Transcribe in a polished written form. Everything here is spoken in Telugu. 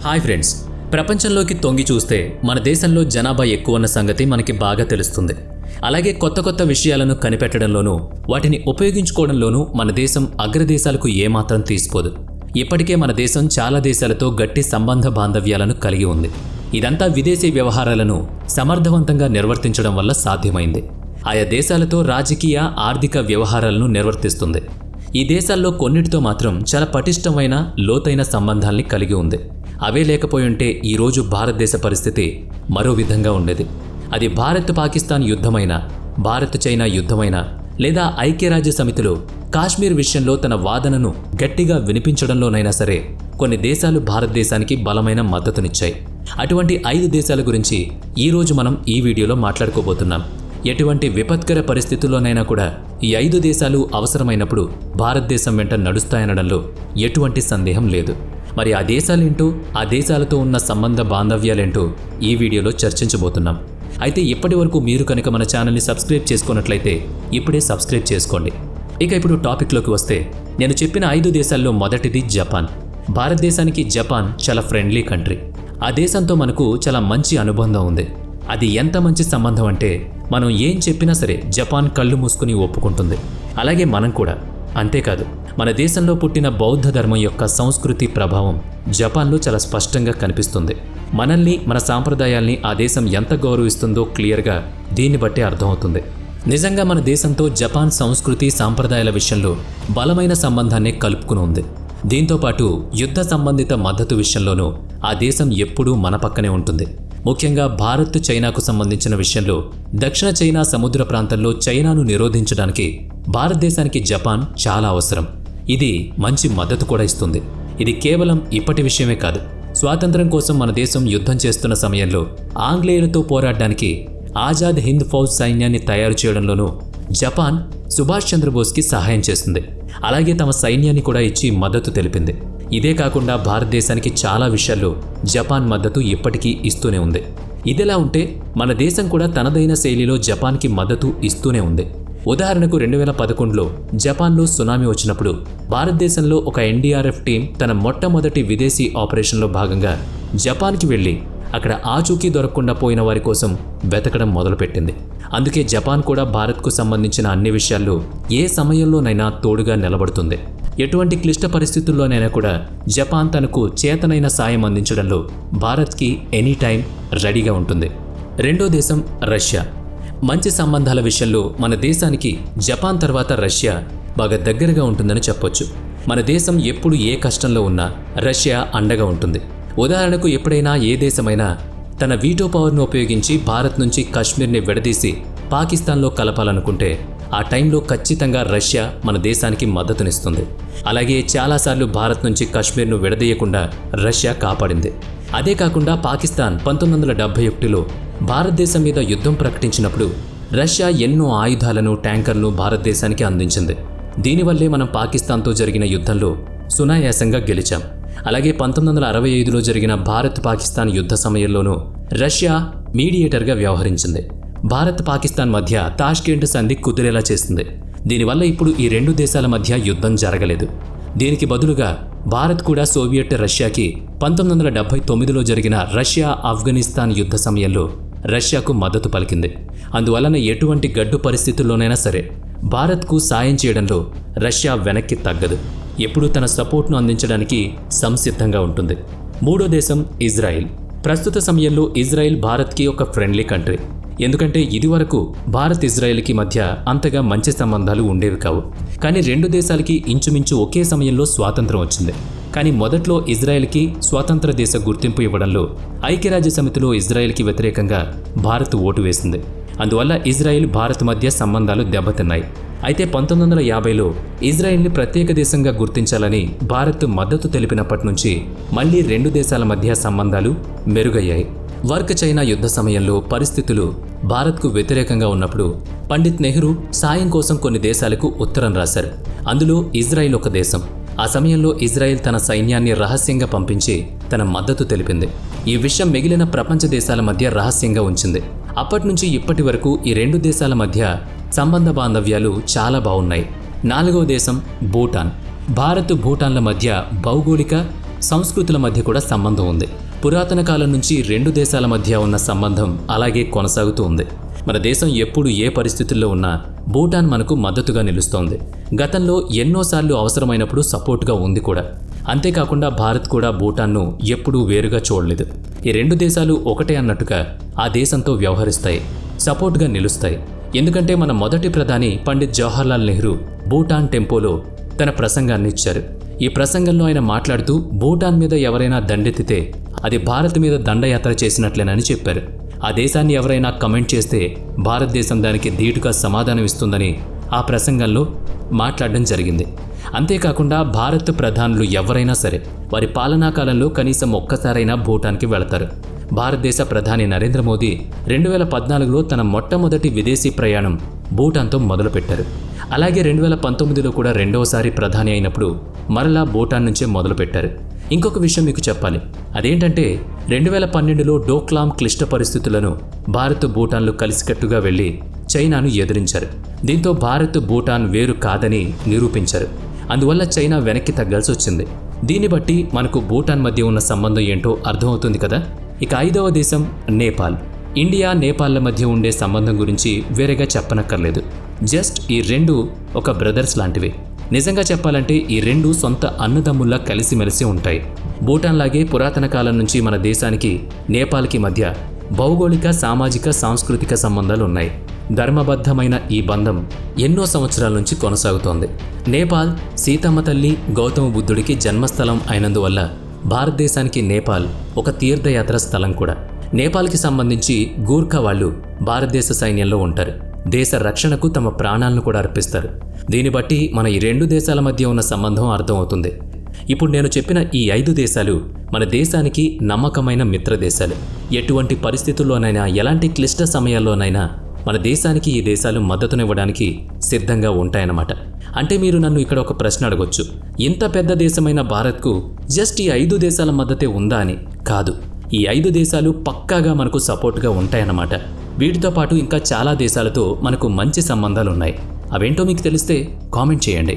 హాయ్ ఫ్రెండ్స్, ప్రపంచంలోకి తొంగి చూస్తే మన దేశంలో జనాభా ఎక్కువ ఉన్న సంగతి మనకి బాగా తెలుస్తుంది. అలాగే కొత్త కొత్త విషయాలను కనిపెట్టడంలోనూ వాటిని ఉపయోగించుకోవడంలోనూ మన దేశం అగ్రదేశాలకు ఏమాత్రం తీసిపోదు. ఇప్పటికే మన దేశం చాలా దేశాలతో గట్టి సంబంధ బాంధవ్యాలను కలిగి ఉంది. ఇదంతా విదేశీ వ్యవహారాలను సమర్థవంతంగా నిర్వర్తించడం వల్ల సాధ్యమైంది. ఆయా దేశాలతో రాజకీయ ఆర్థిక వ్యవహారాలను నిర్వర్తిస్తుంది. ఈ దేశాల్లో కొన్నిటితో మాత్రం చాలా పటిష్టమైన లోతైన సంబంధాల్ని కలిగి ఉంది. అవే లేకపోయుంటే ఈరోజు భారతదేశ పరిస్థితి మరో విధంగా ఉండేది. అది భారత్ పాకిస్తాన్ యుద్ధమైనా, భారత్ చైనా యుద్ధమైనా, లేదా ఐక్యరాజ్య సమితిలో కాశ్మీర్ విషయంలో తన వాదనను గట్టిగా వినిపించడంలోనైనా సరే కొన్ని దేశాలు భారతదేశానికి బలమైన మద్దతునిచ్చాయి. అటువంటి 5 దేశాల గురించి ఈరోజు మనం ఈ వీడియోలో మాట్లాడుకోబోతున్నాం. ఎటువంటి విపత్కర పరిస్థితుల్లోనైనా కూడా ఈ 5 దేశాలు అవసరమైనప్పుడు భారతదేశం వెంట నడుస్తాయనడంలో ఎటువంటి సందేహం లేదు. మరి ఆ దేశాలేంటో, ఆ దేశాలతో ఉన్న సంబంధ బాంధవ్యాలేంటో ఈ వీడియోలో చర్చించబోతున్నాం. అయితే ఇప్పటి వరకు మీరు కనుక మన ఛానల్ని సబ్స్క్రైబ్ చేసుకున్నట్లయితే ఇప్పుడే సబ్స్క్రైబ్ చేసుకోండి. ఇప్పుడు టాపిక్లోకి వస్తే, నేను చెప్పిన 5 దేశాల్లో మొదటిది జపాన్. భారతదేశానికి జపాన్ చాలా ఫ్రెండ్లీ కంట్రీ. ఆ దేశంతో మనకు చాలా మంచి అనుబంధం ఉంది. అది ఎంత మంచి సంబంధం అంటే మనం ఏం చెప్పినా సరే జపాన్ కళ్ళు మూసుకుని ఒప్పుకుంటుంది. అలాగే మనం కూడా. అంతేకాదు, మన దేశంలో పుట్టిన బౌద్ధ ధర్మం యొక్క సంస్కృతి ప్రభావం జపాన్లో చాలా స్పష్టంగా కనిపిస్తుంది. మనల్ని, మన సాంప్రదాయాల్ని ఆ దేశం ఎంత గౌరవిస్తుందో క్లియర్గా దీన్ని బట్టి అర్థమవుతుంది. నిజంగా మన దేశంతో జపాన్ సంస్కృతి సాంప్రదాయాల విషయంలో బలమైన సంబంధాన్ని కలుపుకుని ఉంది. దీంతోపాటు యుద్ధ సంబంధిత మద్దతు విషయంలోనూ ఆ దేశం ఎప్పుడూ మన పక్కనే ఉంటుంది. ముఖ్యంగా భారత్ చైనాకు సంబంధించిన విషయంలో దక్షిణ చైనా సముద్ర ప్రాంతంలో చైనాను నిరోధించడానికి భారతదేశానికి జపాన్ చాలా అవసరం. ఇది మంచి మద్దతు కూడా ఇస్తుంది. ఇది కేవలం ఇప్పటి విషయమే కాదు. స్వాతంత్ర్యం కోసం మన దేశం యుద్ధం చేస్తున్న సమయంలో ఆంగ్లేయులతో పోరాడడానికి ఆజాద్ హింద్ ఫౌజ్ సైన్యాన్ని తయారు చేయడంలోనూ జపాన్ సుభాష్ చంద్రబోస్కి సహాయం చేస్తుంది. అలాగే తమ సైన్యాన్ని కూడా ఇచ్చి మద్దతు తెలిపింది. ఇదే కాకుండా భారతదేశానికి చాలా విషయాల్లో జపాన్ మద్దతు ఇప్పటికీ ఇస్తూనే ఉంది. ఇదిలా ఉంటే మన దేశం కూడా తనదైన శైలిలో జపాన్కి మద్దతు ఇస్తూనే ఉంది. ఉదాహరణకు 2011లో జపాన్లో సునామీ వచ్చినప్పుడు భారతదేశంలో ఒక ఎన్డీఆర్ఎఫ్ టీం తన మొట్టమొదటి విదేశీ ఆపరేషన్లో భాగంగా జపాన్కి వెళ్ళి అక్కడ ఆచూకీ దొరకకుండా పోయిన వారి కోసం వెతకడం మొదలుపెట్టింది. అందుకే జపాన్ కూడా భారత్కు సంబంధించిన అన్ని విషయాల్లో ఏ సమయంలోనైనా తోడుగా నిలబడుతుంది. ఎటువంటి క్లిష్ట పరిస్థితుల్లోనైనా కూడా జపాన్ తనకు చేతనైన సాయం అందించడంలో భారత్కి ఎనీ టైం రెడీగా ఉంటుంది. రెండో దేశం రష్యా. మంచి సంబంధాల విషయంలో మన దేశానికి జపాన్ తర్వాత రష్యా బాగా దగ్గరగా ఉంటుందని చెప్పొచ్చు. మన దేశం ఎప్పుడు ఏ కష్టంలో ఉన్నా రష్యా అండగా ఉంటుంది. ఉదాహరణకు ఎప్పుడైనా ఏ దేశమైనా తన వీటో పవర్ను ఉపయోగించి భారత్ నుంచి కాశ్మీర్ని విడదీసి పాకిస్తాన్లో కలపాలనుకుంటే ఆ టైంలో ఖచ్చితంగా రష్యా మన దేశానికి మద్దతునిస్తుంది. అలాగే చాలాసార్లు భారత్ నుంచి కాశ్మీర్ను విడదీయకుండా రష్యా కాపాడింది. అదే కాకుండా పాకిస్తాన్ 1971లో భారతదేశం మీద యుద్ధం ప్రకటించినప్పుడు రష్యా ఎన్నో ఆయుధాలను, ట్యాంకర్లను భారతదేశానికి అందించింది. దీనివల్లే మనం పాకిస్తాన్తో జరిగిన యుద్ధంలో సునాయాసంగా గెలిచాం. అలాగే 1965లో జరిగిన భారత్ పాకిస్తాన్ యుద్ధ సమయంలోనూ రష్యా మీడియేటర్గా వ్యవహరించింది. భారత్ పాకిస్తాన్ మధ్య తాష్కెంట్ సంధి కుదిరేలా చేసింది. దీనివల్ల ఇప్పుడు ఈ 2 దేశాల మధ్య యుద్ధం జరగలేదు. దీనికి బదులుగా భారత్ కూడా సోవియట్ రష్యాకి 1979లో జరిగిన రష్యా ఆఫ్ఘనిస్తాన్ యుద్ధ సమయంలో రష్యాకు మద్దతు పలికింది. అందువలన ఎటువంటి గడ్డు పరిస్థితుల్లోనైనా సరే భారత్కు సాయం చేయడంలో రష్యా వెనక్కి తగ్గదు. ఎప్పుడూ తన సపోర్ట్ను అందించడానికి సంసిద్ధంగా ఉంటుంది. మూడో దేశం ఇజ్రాయిల్. ప్రస్తుత సమయంలో ఇజ్రాయిల్ భారత్కి ఒక ఫ్రెండ్లీ కంట్రీ. ఎందుకంటే ఇదివరకు భారత్ ఇజ్రాయిల్కి మధ్య అంతగా మంచి సంబంధాలు ఉండేవి కావు. కానీ 2 దేశాలకి ఇంచుమించు ఒకే సమయంలో స్వాతంత్రం వచ్చింది. కానీ మొదట్లో ఇజ్రాయిల్కి స్వాతంత్ర దేశ గుర్తింపు ఇవ్వడంలో ఐక్యరాజ్య సమితిలో ఇజ్రాయిల్కి వ్యతిరేకంగా భారత్ ఓటు వేసింది. అందువల్ల ఇజ్రాయిల్, భారత్ మధ్య సంబంధాలు దెబ్బతిన్నాయి. అయితే 1950లో ఇజ్రాయిల్ని ప్రత్యేక దేశంగా గుర్తించాలని భారత్ మద్దతు తెలిపినప్పటి నుంచి మళ్లీ 2 దేశాల మధ్య సంబంధాలు మెరుగయ్యాయి. వర్క్ చైనా యుద్ధ సమయంలో పరిస్థితులు భారత్కు వ్యతిరేకంగా ఉన్నప్పుడు పండిత్ నెహ్రూ సాయం కోసం కొన్ని దేశాలకు ఉత్తరం రాశారు. అందులో ఇజ్రాయిల్ ఒక దేశం. ఆ సమయంలో ఇజ్రాయిల్ తన సైన్యాన్ని రహస్యంగా పంపించి తన మద్దతు తెలిపింది. ఈ విషయం మిగిలిన ప్రపంచ దేశాల మధ్య రహస్యంగా ఉంచింది. అప్పటి నుంచి ఇప్పటి వరకు ఈ 2 దేశాల మధ్య సంబంధ బాంధవ్యాలు చాలా బాగున్నాయి. 4వ దేశం భూటాన్. భారత్, భూటాన్ల మధ్య భౌగోళిక, సంస్కృతుల మధ్య కూడా సంబంధం ఉంది. పురాతన కాలం నుంచి రెండు దేశాల మధ్య ఉన్న సంబంధం అలాగే కొనసాగుతూ ఉంది. మన దేశం ఎప్పుడు ఏ పరిస్థితుల్లో ఉన్నా భూటాన్ మనకు మద్దతుగా నిలుస్తోంది. గతంలో ఎన్నోసార్లు అవసరమైనప్పుడు సపోర్ట్గా ఉంది కూడా. అంతేకాకుండా భారత్ కూడా భూటాన్ను ఎప్పుడూ వేరుగా చూడలేదు. ఈ రెండు దేశాలు ఒకటే అన్నట్టుగా ఆ దేశంతో వ్యవహరిస్తాయి, సపోర్ట్గా నిలుస్తాయి. ఎందుకంటే మన మొదటి ప్రధాని పండిత్ జవహర్లాల్ నెహ్రూ భూటాన్ టెంపోలో తన ప్రసంగాన్ని ఇచ్చారు. ఈ ప్రసంగంలో ఆయన మాట్లాడుతూ భూటాన్ మీద ఎవరైనా దండెత్తితే అది భారత్ మీద దండయాత్ర చేసినట్లేనని చెప్పారు. ఆ దేశాన్ని ఎవరైనా కమెంట్ చేస్తే భారతదేశం దానికి ధీటుగా సమాధానం ఇస్తుందని ఆ ప్రసంగంలో మాట్లాడడం జరిగింది. అంతేకాకుండా భారత్ ప్రధానులు ఎవరైనా సరే వారి పాలనా కాలంలో కనీసం ఒక్కసారైనా భూటాన్కి వెళతారు. భారతదేశ ప్రధాని నరేంద్ర మోదీ 2014లో తన మొట్టమొదటి విదేశీ ప్రయాణం భూటాన్తో మొదలుపెట్టారు. అలాగే 2019లో కూడా రెండవసారి ప్రధాని అయినప్పుడు మరలా భూటాన్ నుంచే మొదలుపెట్టారు. ఇంకొక విషయం మీకు చెప్పాలి. అదేంటంటే 2012లో డోక్లాం క్లిష్ట పరిస్థితులను భారత్ భూటాన్లు కలిసికట్టుగా వెళ్లి చైనాను ఎదిరించారు. దీంతో భారత్ భూటాన్ వేరు కాదని నిరూపించారు. అందువల్ల చైనా వెనక్కి తగ్గాల్సి వచ్చింది. దీన్ని బట్టి మనకు భూటాన్ మధ్య ఉన్న సంబంధం ఏంటో అర్థమవుతుంది కదా. ఇక 5వ దేశం నేపాల్. ఇండియా నేపాల్ల మధ్య ఉండే సంబంధం గురించి వేరేగా చెప్పనక్కర్లేదు. జస్ట్ ఈ రెండు ఒక బ్రదర్స్ లాంటివి. నిజంగా చెప్పాలంటే ఈ రెండు సొంత అన్నదమ్ముల్లా కలిసిమెలిసి ఉంటాయి. భూటాన్ లాగే పురాతన కాలం నుంచి మన దేశానికి నేపాల్కి మధ్య భౌగోళిక, సామాజిక, సాంస్కృతిక సంబంధాలు ఉన్నాయి. ధర్మబద్ధమైన ఈ బంధం ఎన్నో సంవత్సరాల నుంచి కొనసాగుతోంది. నేపాల్ సీతమ్మ తల్లి, గౌతమ బుద్ధుడికి జన్మస్థలం అయినందువల్ల భారతదేశానికి నేపాల్ ఒక తీర్థయాత్ర స్థలం కూడా. నేపాల్కి సంబంధించి గూర్ఖా వాళ్ళు భారతదేశ సైన్యంలో ఉంటారు. దేశ రక్షణకు తమ ప్రాణాలను కూడా అర్పిస్తారు. దీన్ని బట్టి మన ఈ రెండు దేశాల మధ్య ఉన్న సంబంధం అర్థమవుతుంది. ఇప్పుడు నేను చెప్పిన ఈ 5 దేశాలు మన దేశానికి నమ్మకమైన మిత్ర దేశాలు. ఎటువంటి పరిస్థితుల్లోనైనా, ఎలాంటి క్లిష్ట సమయాల్లోనైనా మన దేశానికి ఈ దేశాలు మద్దతునివ్వడానికి సిద్ధంగా ఉంటాయన్నమాట. అంటే మీరు నన్ను ఇక్కడ ఒక ప్రశ్న అడగొచ్చు. ఇంత పెద్ద దేశమైన భారత్కు జస్ట్ ఈ 5 దేశాల మద్దతే ఉందా అని? కాదు. ఈ 5 దేశాలు పక్కాగా మనకు సపోర్ట్గా ఉంటాయన్నమాట. వీటితో పాటు ఇంకా చాలా దేశాలతో మనకు మంచి సంబంధాలు ఉన్నాయి. అవేంటో మీకు తెలిస్తే కామెంట్ చేయండి.